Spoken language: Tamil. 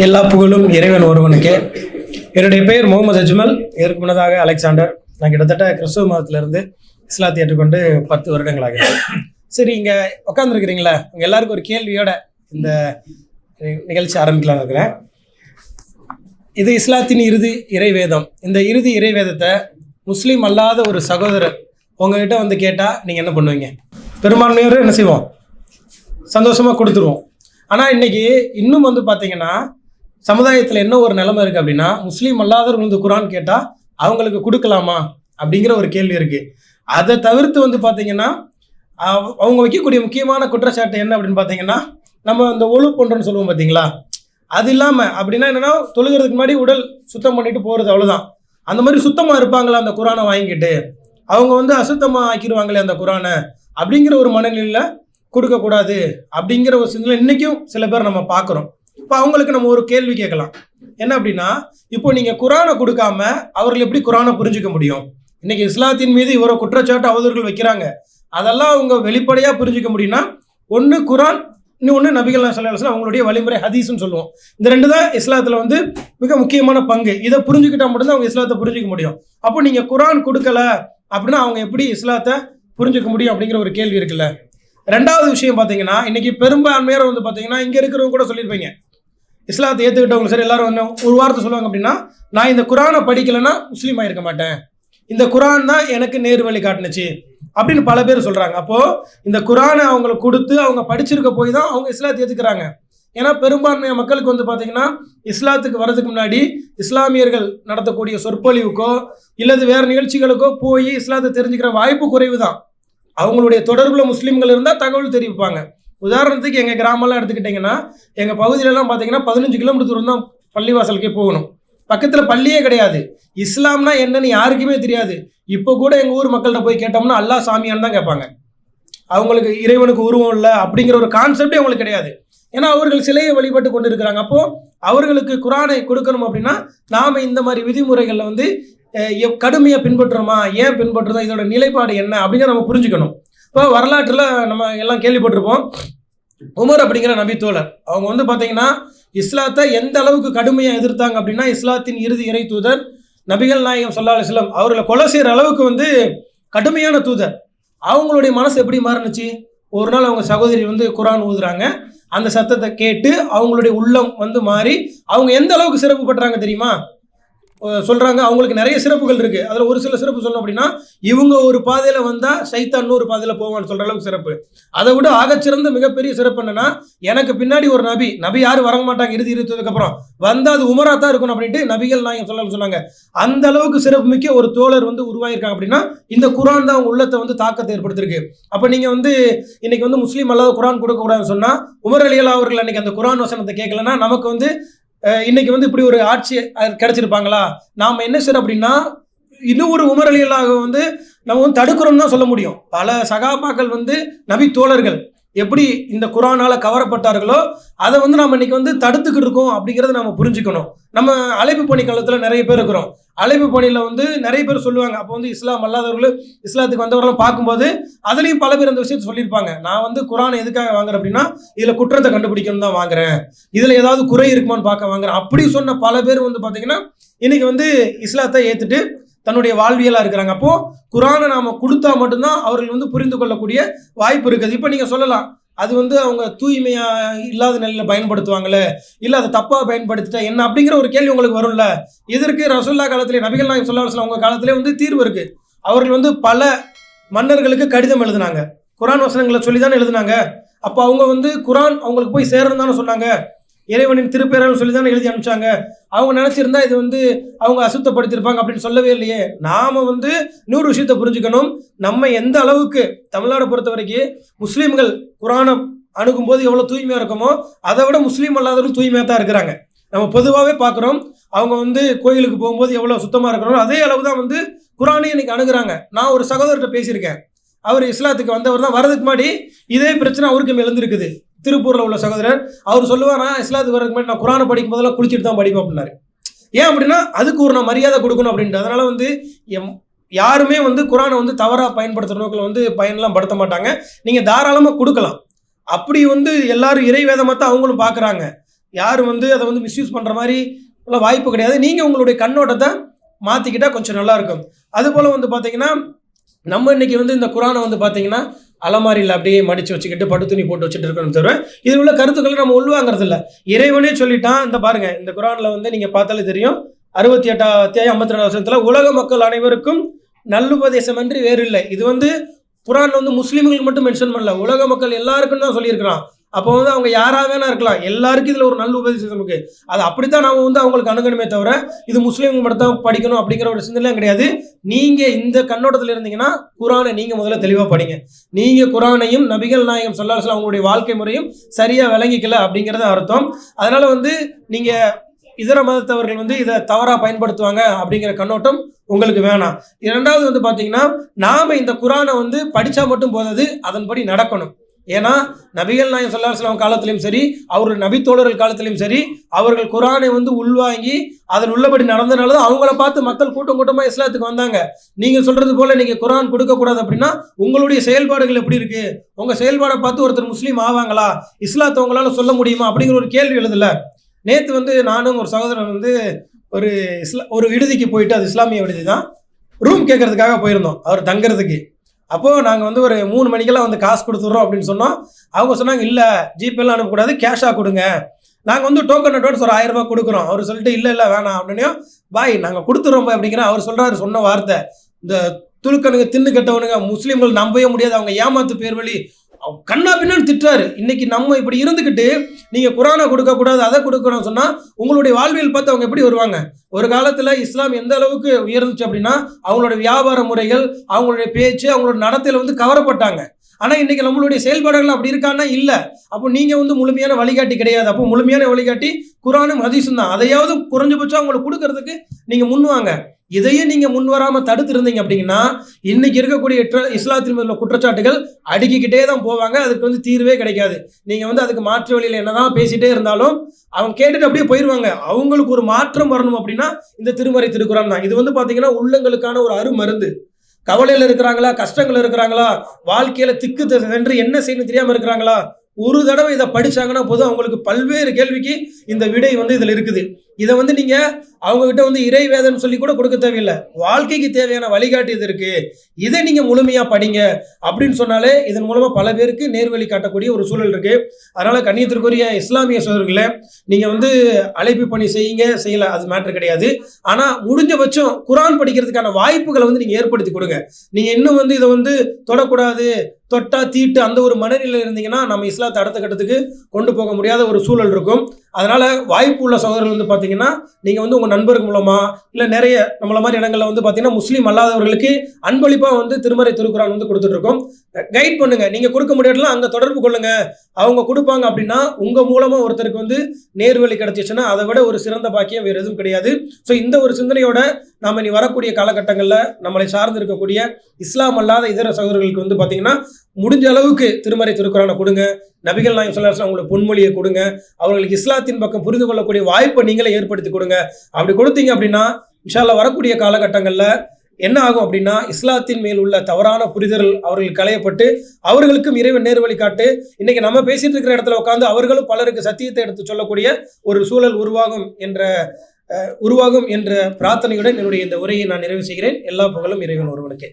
எல்லா புகழும் இறைவன் ஒருவனுக்கே. என்னுடைய பெயர் முகமது அஜ்மல். இதற்கு முன்னதாக அலெக்சாண்டர். நான் கிட்டத்தட்ட கிறிஸ்துவ மதத்திலிருந்து இஸ்லாத்தை ஏற்றுக்கொண்டு 10 வருடங்களாக. சரி, இங்கே உட்காந்துருக்கிறீங்களா? உங்கள் எல்லாருக்கும் ஒரு கேள்வியோட இந்த நிகழ்ச்சி ஆரம்பிக்கலாம்னு இருக்கிறேன். இது இஸ்லாத்தின் இறுதி இறைவேதம். இந்த இறுதி இறைவேதத்தை முஸ்லீம் அல்லாத ஒரு சகோதரர் உங்ககிட்ட வந்து கேட்டால் நீங்கள் என்ன பண்ணுவீங்க? பெரும்பான்மையோர் என்ன செய்வோம்? சந்தோஷமாக கொடுத்துருவோம். ஆனால் இன்றைக்கி இன்னும் வந்து பார்த்தீங்கன்னா சமுதாயத்தில் என்ன ஒரு நிலைமை இருக்குது அப்படின்னா, முஸ்லீம் அல்லாதவர்கள் வந்து குரான் கேட்டால் அவங்களுக்கு கொடுக்கலாமா அப்படிங்கிற ஒரு கேள்வி இருக்குது. அதை தவிர்த்து வந்து பார்த்தீங்கன்னா அவங்க வைக்கக்கூடிய முக்கியமான குற்றச்சாட்டு என்ன அப்படின்னு பார்த்தீங்கன்னா, நம்ம இந்த ஒழு பண்ணுறோன்னு சொல்லுவோம் பார்த்தீங்களா, அது இல்லாமல் அப்படின்னா என்னென்னா தொழுகிறதுக்கு முன்னாடி உடல் சுத்தம் பண்ணிட்டு போகிறது, அவ்வளோதான். அந்த மாதிரி சுத்தமாக இருப்பாங்களா அந்த குரானை வாங்கிட்டு? அவங்க வந்து அசுத்தமாக ஆக்கிடுவாங்களே அந்த குரானை அப்படிங்கிற ஒரு மனநிலையில் கொடுக்கக்கூடாது அப்படிங்கிற ஒரு சிந்தனை இன்றைக்கும் சில பேர் நம்ம பார்க்குறோம். இப்போ அவங்களுக்கு நம்ம ஒரு கேள்வி கேட்கலாம். என்ன அப்படின்னா, இப்போ நீங்கள் குரானை கொடுக்காம அவர்கள் எப்படி குரானை புரிஞ்சிக்க முடியும்? இன்றைக்கி இஸ்லாத்தின் மீது இவரை குற்றச்சாட்டு அவதூறுகள் வைக்கிறாங்க. அதெல்லாம் அவங்க வெளிப்படையாக புரிஞ்சிக்க முடியும்னா, ஒன்று குரான், இன்னொன்று நபிகள் ஸல்லல்லாஹு அலைஹி வஸல்லம் அவங்களுடைய வழிமுறை ஹதீஸ்ன்னு சொல்லுவோம். இந்த ரெண்டு தான் இஸ்லாத்தில் வந்து மிக முக்கியமான பங்கு. இதை புரிஞ்சுக்கிட்டால் மட்டும்தான் அவங்க இஸ்லாத்தை புரிஞ்சிக்க முடியும். அப்போ நீங்கள் குரான் கொடுக்கல அப்படின்னா அவங்க எப்படி இஸ்லாத்தை புரிஞ்சிக்க முடியும் அப்படிங்கிற ஒரு கேள்வி இருக்குல்ல. ரெண்டாவது விஷயம் பார்த்தீங்கன்னா, இன்றைக்கி பெரும்பான்மையாக வந்து பார்த்தீங்கன்னா இங்கே இருக்கிறவங்க கூட சொல்லியிருப்பீங்க, இஸ்லாத்தை ஏற்றுக்கிட்டவங்க சரி எல்லாரும் வந்து ஒரு வார்த்தை சொல்லுவாங்க அப்படின்னா, நான் இந்த குரானை படிக்கலைன்னா முஸ்லீம் ஆகிருக்க மாட்டேன், இந்த குரான் தான் எனக்கு நேர் வழி காட்டுனுச்சு அப்படின்னு பல பேர் சொல்கிறாங்க. அப்போது இந்த குரானை அவங்களுக்கு கொடுத்து அவங்க படிச்சிருக்க போய் தான் அவங்க இஸ்லாத்தை ஏற்றுக்கிறாங்க. ஏன்னா பெரும்பான்மையான மக்களுக்கு வந்து பார்த்திங்கன்னா இஸ்லாத்துக்கு வர்றதுக்கு முன்னாடி இஸ்லாமியர்கள் நடத்தக்கூடிய சொற்பொழிவுக்கோ இல்லது வேறு நிகழ்ச்சிகளுக்கோ போய் இஸ்லாத்தை தெரிஞ்சுக்கிற வாய்ப்பு குறைவு தான். அவங்களுடைய தொடர்பில் முஸ்லீம்கள் இருந்தால் தகவல் தெரிவிப்பாங்க. உதாரணத்துக்கு எங்கள் கிராமம்லாம் எடுத்துக்கிட்டிங்கன்னா, எங்கள் பகுதியிலலாம் பார்த்தீங்கன்னா 15 கிலோமீட்டர் தூரம் தான் பள்ளிவாசலுக்கே போகணும். பக்கத்தில் பள்ளியே கிடையாது. இஸ்லாம்னா என்னன்னு யாருக்குமே தெரியாது. இப்போ கூட எங்கள் ஊர் மக்கள்கிட்ட போய் கேட்டோம்னா அல்லாஹ் சாமியான்னு தான் கேட்பாங்க. அவங்களுக்கு இறைவனுக்கு உருவம் இல்லை அப்படிங்கிற ஒரு கான்செப்டே அவங்களுக்கு கிடையாது. ஏன்னா அவர்கள் சிலையை வழிபட்டு கொண்டு இருக்கிறாங்க. அப்போது அவர்களுக்கு குரானை கொடுக்கணும் அப்படின்னா நாம் இந்த மாதிரி விதிமுறைகளில் வந்து கடுமையாக பின்பற்றுறோமா, ஏன் பின்பற்றுறோம், இதோட நிலைப்பாடு என்ன அப்படிங்கிற நம்ம புரிஞ்சுக்கணும். இப்போ வரலாற்றில் நம்ம எல்லாம் கேள்விப்பட்டிருப்போம், உமர் அப்படிங்கிற நபி தோழர் அவங்க வந்து பார்த்தீங்கன்னா இஸ்லாத்தை எந்த அளவுக்கு கடுமையாக எதிர்த்தாங்க அப்படின்னா, இஸ்லாத்தின் இறுதி இறை தூதர் நபிகள் நாயகம் ஸல்லல்லாஹு அலைஹி வஸல்லம் அவர்களை கொலை செய்கிற அளவுக்கு வந்து கடுமையான தூதர். அவங்களுடைய மனசு எப்படி மாறுனுச்சு? ஒரு நாள் அவங்க சகோதரி வந்து குரான் ஓதுறாங்க. அந்த சத்தத்தை கேட்டு அவங்களுடைய உள்ளம் வந்து மாறி அவங்க எந்த அளவுக்கு சிறப்பு பட்டுறாங்க தெரியுமா? சொல்கிறாங்க அவங்களுக்கு நிறைய சிறப்புகள் இருக்குது. அதில் ஒரு சில சிறப்பு சொல்லணும் அப்படின்னா, இவங்க ஒரு பாதையில் வந்தால் சைத்தான் இன்னொரு பாதையில் போவான்னு சொல்கிற அளவுக்கு சிறப்பு. அதை விட ஆகச்சிறந்த மிகப்பெரிய சிறப்பு என்னென்னா, எனக்கு பின்னாடி ஒரு நபி யாரும் வர மாட்டாங்க இறுதி இருந்ததுக்கப்புறம் வந்தால் அது உமரா தான் இருக்கணும் அப்படின்ட்டு நபிகள் நாயகம் ஸல்லல்லாஹு அலைஹி வஸல்லம் சொன்னாங்க. அந்த அளவுக்கு சிறப்பு மிக்க ஒரு தோழர் வந்து உருவாயிருக்காங்க அப்படின்னா இந்த குரான் தான் அவங்க உள்ளத்தை வந்து தாக்கத்தை ஏற்படுத்திருக்கு. அப்போ நீங்கள் வந்து இன்றைக்கி வந்து முஸ்லீம் அல்லாத குரான் கொடுக்கக்கூடாதுன்னு சொன்னால், உமர் ரலியல்லாஹு அவர்கள் அன்றைக்கி அந்த குரான் வசனத்தை கேட்கலன்னா நமக்கு வந்து இன்னைக்கு வந்து இப்படி ஒரு ஆட்சி கிடைச்சிருப்பாங்களா? நாம் என்ன செய்யறோம் அப்படின்னா, இன்னும் ஒரு உமர் ரலியல்லாஹு வந்து நம்ம வந்து தடுக்கிறோம்னு தான் சொல்ல முடியும். பல சகாபாக்கள் வந்து நபி தோழர்கள் எப்படி இந்த குரானால் கவரப்பட்டார்களோ அதை வந்து நம்ம இன்னைக்கு வந்து தடுத்துக்கிட்டு இருக்கோம் அப்படிங்கிறத நம்ம புரிஞ்சுக்கணும். நம்ம அழைப்பு பணி காலத்தில் நிறைய பேர் இருக்கிறோம். அழைப்பு பணியில் வந்து நிறைய பேர் சொல்லுவாங்க. அப்போ வந்து இஸ்லாம் அல்லாதவர்கள் இஸ்லாத்துக்கு வந்தவர்களும் பார்க்கும்போது அதுலேயும் பல பேர் அந்த விஷயத்தை சொல்லியிருப்பாங்க. நான் வந்து குரானை எதுக்காக வாங்குறேன் அப்படின்னா, இதில் குற்றத்தை கண்டுபிடிக்கணும் தான் வாங்குறேன், இதில் ஏதாவது குறை இருக்குமான்னு பார்க்க வாங்குறேன் அப்படி சொன்ன பல பேர் வந்து பார்த்தீங்கன்னா இன்னைக்கு வந்து இஸ்லாத்தை ஏற்றுட்டு தன்னுடைய வாழ்வியலாக இருக்கிறாங்க. அப்போது குரானை நாம் கொடுத்தா மட்டும்தான் அவர்கள் வந்து புரிந்து கொள்ளக்கூடிய வாய்ப்பு இருக்குது. இப்போ நீங்கள் சொல்லலாம், அது வந்து அவங்க தூய்மையாக இல்லாத நிலையில் பயன்படுத்துவாங்களே, இல்லை அதை தப்பாக பயன்படுத்திட்டா என்ன அப்படிங்கிற ஒரு கேள்வி உங்களுக்கு வரும்ல. இதற்கு ரசூலுல்லாஹ் காலத்திலே நபிகள் நாயகம் ஸல்லல்லாஹு அலைஹி வஸல்லம் அவங்க காலத்திலே வந்து தீர்வு இருக்குது. அவர்கள் வந்து பல மன்னர்களுக்கு கடிதம் எழுதினாங்க, குரான் வசனங்களை சொல்லி தானே எழுதினாங்க. அப்போ அவங்க வந்து குரான் அவங்களுக்கு போய் சேரணும் தானே சொன்னாங்க, இறைவனின் திருப்பேரன்னு சொல்லி தானே எழுதி அனுப்பிச்சாங்க. அவங்க நினச்சிருந்தா இது வந்து அவங்க அசுத்தப்படுத்தியிருப்பாங்க அப்படின்னு சொல்லவே இல்லையே. நாம் வந்து இன்னொரு விஷயத்தை புரிஞ்சுக்கணும். நம்ம எந்த அளவுக்கு தமிழ்நாடை பொறுத்த வரைக்கும் முஸ்லீம்கள் குரானை அணுகும்போது எவ்வளோ தூய்மையாக இருக்குமோ அதை விட முஸ்லீம் அல்லாதவர்கள் தூய்மையாக தான் இருக்கிறாங்க. நம்ம பொதுவாகவே பார்க்குறோம். அவங்க வந்து கோயிலுக்கு போகும்போது எவ்வளோ சுத்தமாக இருக்கிறோம் அதே அளவு தான் வந்து குரானையும் இன்றைக்கி அணுகுறாங்க. நான் ஒரு சகோதரர்கிட்ட பேசியிருக்கேன். அவர் இஸ்லாத்துக்கு வந்தவர் தான். வரதுக்கு முன்னாடி இதே பிரச்சனை அவருக்கு எழுந்திருக்குது. திருப்பூரில் உள்ள சகோதரர் அவர் சொல்லுவார், நான் இஸ்லாத்துக்கு வரதுக்கு முன்னாடி நான் குரானை படிக்கும் போதெல்லாம் குளிச்சுட்டு தான் படிப்பேன் அப்படின்னாரு. ஏன் அப்படின்னா அதுக்கு ஒரு நான் மரியாதை கொடுக்கணும் அப்படின்ட்டு. அதனால் வந்து யாருமே வந்து குரானை வந்து தவறாக பயன்படுத்துகிற நோக்கில் வந்து பயனெல்லாம் படுத்த மாட்டாங்க. நீங்கள் தாராளமாக கொடுக்கலாம். அப்படி வந்து எல்லாரும் இறை வேதமாக தான் அவங்களும் பார்க்குறாங்க. யாரும் வந்து அதை வந்து மிஸ்யூஸ் பண்ணுற மாதிரி வாய்ப்பு கிடையாது. நீங்கள் உங்களுடைய கண்ணோட்டத்தை மாற்றிக்கிட்டால் கொஞ்சம் நல்லாயிருக்கும். அதுபோல் வந்து பார்த்தீங்கன்னா நம்ம இன்றைக்கி வந்து இந்த குரானை வந்து பார்த்தீங்கன்னா அலமாரியில் அப்படியே மடித்து வச்சுக்கிட்டு பட்டு துணி போட்டு வச்சுட்டு இருக்கணும் தவிர இதில் உள்ள கருத்துக்களை நம்ம உள்வாங்கிறது இல்லை. இறைவனே சொல்லிட்டான். இந்த பாருங்கள், இந்த குரானில் வந்து நீங்கள் பார்த்தாலே தெரியும், 68ஆம் அத்தியாயம் 52ஆம் வசனத்தில் உலக மக்கள் அனைவருக்கும் நல்லுபதேசம் அன்றி வேறு இல்லை. இது வந்து குரான் வந்து முஸ்லீம்களுக்கு மட்டும் மென்ஷன் பண்ணல, உலக மக்கள் எல்லாருக்கும் தான் சொல்லியிருக்கிறான். அப்போ வந்து அவங்க யாராக வேணா இருக்கலாம், எல்லாருக்கும் இதில் ஒரு நல்ல உபதேசம் இருக்கு. அது அப்படித்தான் நாம வந்து அவங்களுக்கு அணுகணுமே தவிர இது முஸ்லீம்கள் மட்டும் தான் படிக்கணும் அப்படிங்கிற ஒரு சிந்தனையும் கிடையாது. நீங்கள் இந்த கண்ணோட்டத்தில் இருந்தீங்கன்னா குரானை நீங்கள் முதல்ல தெளிவாக படிங்க. நீங்கள் குரானையும் நபிகள் நாயகம் ஸல்லல்லாஹு அலைஹி வஸல்லம் அவங்களுடைய வாழ்க்கை முறையும் சரியாக விளங்கிக்கல அப்படிங்கிறது அர்த்தம். அதனால வந்து நீங்கள் இதர மதத்தவர்கள் வந்து இதை தவறாக பயன்படுத்துவாங்க அப்படிங்கிற கண்ணோட்டம் உங்களுக்கு வேணாம். இரண்டாவது வந்து பார்த்தீங்கன்னா நாம் இந்த குரானை வந்து படித்தா மட்டும் போதாது, அதன்படி நடக்கணும். ஏன்னா நபிகள் நாயகம் ஸல்லல்லாஹு அலைஹி வஸல்லம் காலத்திலையும் சரி, அவர்கள் நபித்தோழர்கள் காலத்திலையும் சரி, அவர்கள் குரானை வந்து உள்வாங்கி அதில் உள்ளபடி நடந்தனால தான் அவங்கள பார்த்து மக்கள் கூட்டம் கூட்டமாக இஸ்லாத்துக்கு வந்தாங்க. நீங்கள் சொல்கிறது போல் நீங்கள் குரான் கொடுக்கக்கூடாது அப்படின்னா உங்களுடைய செயல்பாடுகள் எப்படி இருக்குது, உங்கள் செயல்பாடை பார்த்து ஒருத்தர் முஸ்லீம் ஆவாங்களா, இஸ்லாத்தை உங்களால் சொல்ல முடியுமா அப்படிங்கிற ஒரு கேள்வி எழுதலை. நேற்று வந்து நானும் ஒரு சகோதரன் வந்து ஒரு விடுதிக்கு போயிட்டு, அது இஸ்லாமிய விடுதி தான், ரூம் கேட்கறதுக்காக போயிருந்தோம் அவர் தங்குறதுக்கு. அப்போது நாங்கள் வந்து ஒரு 3 மணிக்கெல்லாம் வந்து காசு கொடுத்துட்றோம் அப்படின்னு சொன்னோம். அவங்க சொன்னாங்க இல்லை ஜிபேலாம் அனுப்பக்கூடாது, கேஷாக கொடுங்க. நாங்கள் வந்து டோக்கன் அட்வான்ஸ் ஒரு 1000 ரூபாய் கொடுக்குறோம். அவர் சொல்லிட்டு இல்லை வேணாம் அப்படின்னு பாய் நாங்கள் கொடுத்துட்றோம் அப்படிங்கிறேன். அவர் சொல்கிறாரு, சொன்ன வார்த்தை, இந்த துளுக்கணுங்க தின்னு கட்டவனுங்க முஸ்லீம்கள் நம்பவே முடியாது, அவங்க ஏமாத்து பேர் வழி கண்ணா பின்னான்னு திட்டுறாரு. இன்னைக்கு நம்ம இப்படி இருந்துக்கிட்டு நீங்கள் குரானை கொடுக்கக்கூடாது அதை கொடுக்கணும்னு சொன்னால் உங்களுடைய வாழ்வியல் பார்த்து அவங்க எப்படி வருவாங்க? ஒரு காலத்தில் இஸ்லாம் எந்த அளவுக்கு உயர்ந்துச்சு அப்படின்னா அவங்களோட வியாபார முறைகள், அவங்களுடைய பேச்சு, அவங்களோட நடத்தையில் வந்து கவரப்பட்டாங்க. ஆனால் இன்றைக்கி நம்மளுடைய செயல்பாடுகள் அப்படி இருக்கான்னா இல்லை. அப்போ நீங்கள் வந்து முழுமையான வழிகாட்டி கிடையாது. அப்போ முழுமையான வழிகாட்டி குரானும் ஹதீஸும் தான். அதையாவது குறைஞ்சபட்சம் அவங்களுக்கு கொடுக்கறதுக்கு நீங்கள் முன்வாங்க. இதையும் நீங்கள் முன் வராமல் தடுத்து இருந்தீங்க அப்படின்னா இன்னைக்கு இருக்கக்கூடிய இஸ்லாத்தின் மீது உள்ள குற்றச்சாட்டுகள் அடுக்கிக்கிட்டே தான் போவாங்க. அதுக்கு வந்து தீர்வே கிடைக்காது. நீங்கள் வந்து அதுக்கு மாற்று வழியில் என்னதான் பேசிகிட்டே இருந்தாலும் அவங்க கேட்டுட்டு அப்படியே போயிடுவாங்க. அவங்களுக்கு ஒரு மாற்றம் வரணும் அப்படின்னா இந்த திருமறை திருக்குறான் தான். இது வந்து பார்த்தீங்கன்னா உள்ளங்களுக்கான ஒரு அருமருந்து. கவலையில் இருக்கிறாங்களா, கஷ்டங்கள் இருக்கிறாங்களா, வாழ்க்கையில் திக்கு சென்று என்ன செய்யணும் தெரியாமல் இருக்கிறாங்களா, ஒரு தடவை இதை படித்தாங்கன்னா போதும் அவங்களுக்கு பல்வேறு கேள்விக்கு இந்த விடை வந்து இதில் இருக்குது. இதை வந்து நீங்கள் அவங்ககிட்ட வந்து இறை வேதம்னு சொல்லி கூட கொடுக்க தேவையில்லை, வாழ்க்கைக்கு தேவையான வழிகாட்டி இது இருக்குது, இதை நீங்கள் முழுமையாக படிங்க அப்படின்னு சொன்னாலே இதன் மூலமாக பல பேருக்கு நேர்வழி காட்டக்கூடிய ஒரு சூழல் இருக்குது. அதனால் கண்ணியத்திற்குரிய இஸ்லாமிய சோதரர்களை நீங்கள் வந்து அழைப்பு பணி செய்யலை, அது மேட்ரு கிடையாது. ஆனால் முடிஞ்சபட்சம் குரான் படிக்கிறதுக்கான வாய்ப்புகளை வந்து நீங்கள் ஏற்படுத்தி கொடுங்க. நீங்கள் இன்னும் வந்து இதை வந்து தொடக்கூடாது, தொட்டா தீட்டு அந்த ஒரு மனநிலையில் இருந்தீங்கன்னா நம்ம இஸ்லாத்தை அடுத்த கட்டத்துக்கு கொண்டு போக முடியாத ஒரு சூழல் இருக்கும். அதனால் வாய்ப்பு உள்ள சகோதரர்கள் வந்து பார்த்தீங்கன்னா நீங்கள் வந்து உங்கள் நண்பர்கள் மூலமாக இல்லை நிறைய நம்மள மாதிரி இடங்களில் வந்து பார்த்தீங்கன்னா முஸ்லீம் அல்லாதவர்களுக்கு அன்பளிப்பாக வந்து திருமறை திருக்குறான் வந்து கொடுத்துட்ருக்கோம். கைட் பண்ணுங்கள். நீங்கள் கொடுக்க முடியாதுலாம் அங்கே தொடர்பு கொள்ளுங்கள், அவங்க கொடுப்பாங்க. அப்படின்னா உங்கள் மூலமாக ஒருத்தருக்கு வந்து நேர்வழி கிடைச்சிச்சுன்னா அதை விட ஒரு சிறந்த பாக்கியம் வேறு எதுவும் கிடையாது. ஸோ இந்த ஒரு சிந்தனையோட நாம் இனி வரக்கூடிய காலகட்டங்களில் நம்மளை சார்ந்து இருக்கக்கூடிய இஸ்லாம் அல்லாத இதர சகோதரர்களுக்கு வந்து பார்த்தீங்கன்னா முடிஞ்ச அளவுக்கு திருமறை திருக்குறானை கொடுங்க. நபிகள் நாயகம் ஸல்லல்லாஹு அலைஹி வஸல்லம் அவங்களுக்கு பொன்மொழியை கொடுங்க. அவர்களுக்கு இஸ்லாத்தின் பக்கம் புரிந்து கொள்ளக்கூடிய வாய்ப்பை நீங்களே ஏற்படுத்தி கொடுங்க. அப்படி கொடுத்தீங்க அப்படின்னா இன்ஷா அல்லாஹ் வரக்கூடிய காலகட்டங்களில் என்ன ஆகும் அப்படின்னா இஸ்லாத்தின் மேல் உள்ள தவறான புரிதல் அவர்கள் களையப்பட்டு அவர்களுக்கும் இறைவன் நேர் வழிகாட்டு இன்னைக்கு நம்ம பேசிட்டு இருக்கிற இடத்துல உட்காந்து அவர்களும் பலருக்கு சத்தியத்தை எடுத்து சொல்லக்கூடிய ஒரு சூழல் உருவாகும் என்ற பிரார்த்தனையுடன் என்னுடைய இந்த உரையை நான் நிறைவு செய்கிறேன். எல்லா புகழும் இறைவன் ஒருவனுக்கே.